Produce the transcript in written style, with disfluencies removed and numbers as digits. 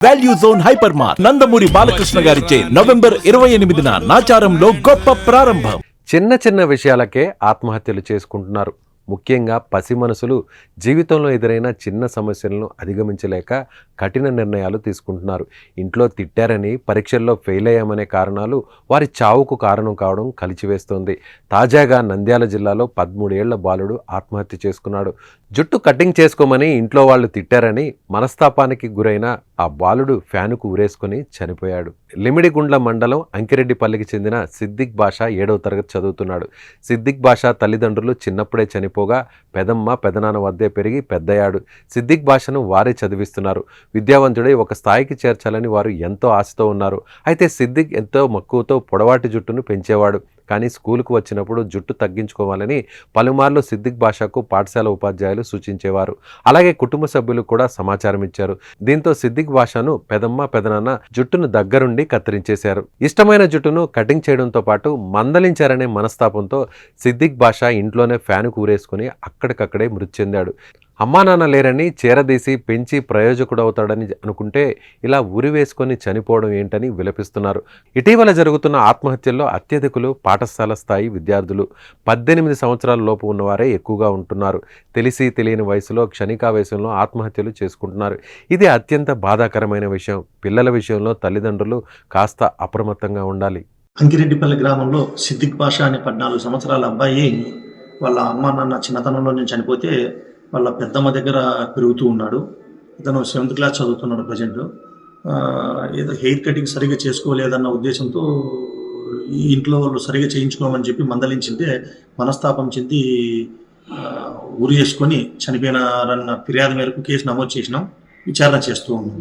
Value zone hyper mart Nandamuri Balakrishna గారిచే November 28న నాచారంలో గొప్ప ప్రారంభం. చిన్న చిన్న విషయాలకే ఆత్మహత్యలు చేసుకుంటున్నారు. ముఖ్యంగా పసి మనసులు జీవితంలో ఎదురైన చిన్న సమస్యలను అధిగమించలేక కఠిన నిర్ణయాలు తీసుకుంటున్నారు. ఇంట్లో తిట్టారని, పరీక్షల్లో ఫెయిల్ అయ్యామనే కారణాలు వారి చావుకు కారణం కావడం కలిచివేస్తోంది. తాజాగా నంద్యాల జిల్లాలో 13 ఏళ్ల బాలుడు ఆత్మహత్య చేసుకున్నాడు. జుట్టు కటింగ్ చేసుకోమని ఇంట్లో వాళ్ళు తిట్టారని మనస్తాపానికి గురైన ఆ బాలుడు ఫ్యానుకు ఊరేసుకుని చనిపోయాడు. లిమిడిగుండ్ల మండలం అంకిరెడ్డిపల్లికి చెందిన సిద్దిక్ బాషా 7వ తరగతి చదువుతున్నాడు. సిద్దిక్ బాషా తల్లిదండ్రులు చిన్నప్పుడే చనిపోగా పెదమ్మ పెదనాన్న వద్దే పెరిగి పెద్దయ్యాడు. సిద్దిక్ బాషాను వారే చదివిస్తున్నారు. విద్యావంతుడై ఒక స్థాయికి చేర్చాలని వారు ఎంతో ఆశతో ఉన్నారు. అయితే సిద్దిక్ ఎంతో మక్కువతో పొడవాటి జుట్టును పెంచేవాడు. కానీ స్కూలుకు వచ్చినప్పుడు జుట్టు తగ్గించుకోవాలని పలుమార్లు సిద్దిక్ బాషాకు పాఠశాల ఉపాధ్యాయులు సూచించేవారు. అలాగే కుటుంబ సభ్యులు కూడా సమాచారం ఇచ్చారు. దీంతో సిద్దిక్ బాషాను పెదమ్మ పెదనాన్న జుట్టును దగ్గరుండి కత్తిరించేశారు. ఇష్టమైన జుట్టును కటింగ్ చేయడంతో పాటు మందలించారనే మనస్తాపంతో సిద్దిక్ బాషా ఇంట్లోనే ఫ్యాను కూరేసుకుని అక్కడికక్కడే మృతి చెందాడు. అమ్మా నాన్న లేరని చేరదీసి పెంచి ప్రయోజకుడవుతాడని అనుకుంటే ఇలా ఉరి వేసుకొని చనిపోవడం ఏంటని విలపిస్తున్నారు. ఇటీవల జరుగుతున్న ఆత్మహత్యల్లో అత్యధికులు పాఠశాల స్థాయి విద్యార్థులు. 18 సంవత్సరాల లోపు ఉన్నవారే ఎక్కువగా ఉంటున్నారు. తెలిసి తెలియని వయసులో క్షణికావేశంలో ఆత్మహత్యలు చేసుకుంటున్నారు. ఇది అత్యంత బాధాకరమైన విషయం. పిల్లల విషయంలో తల్లిదండ్రులు కాస్త అప్రమత్తంగా ఉండాలి. అంకిరెడ్డిపల్లి గ్రామంలో సిద్దిక్ బాషా అనే 14 సంవత్సరాల అబ్బాయి వాళ్ళ అమ్మ నాన్న చిన్నతనంలో నేను చనిపోతే వాళ్ళ పెద్దమ్మ దగ్గర పెరుగుతూ ఉన్నాడు. ఇతను 7th క్లాస్ చదువుతున్నాడు ప్రజెంట్. ఏదో హెయిర్ కటింగ్ సరిగా చేసుకోలేదన్న ఉద్దేశంతో ఈ ఇంట్లో వాళ్ళు సరిగా చేయించుకోమని చెప్పి మందలించింటే మనస్తాపం చెంది ఉరి వేసుకొని చనిపోయినారన్న ఫిర్యాదు మేరకు కేసు నమోదు చేసినాం. విచారణ చేస్తూ ఉన్నాం.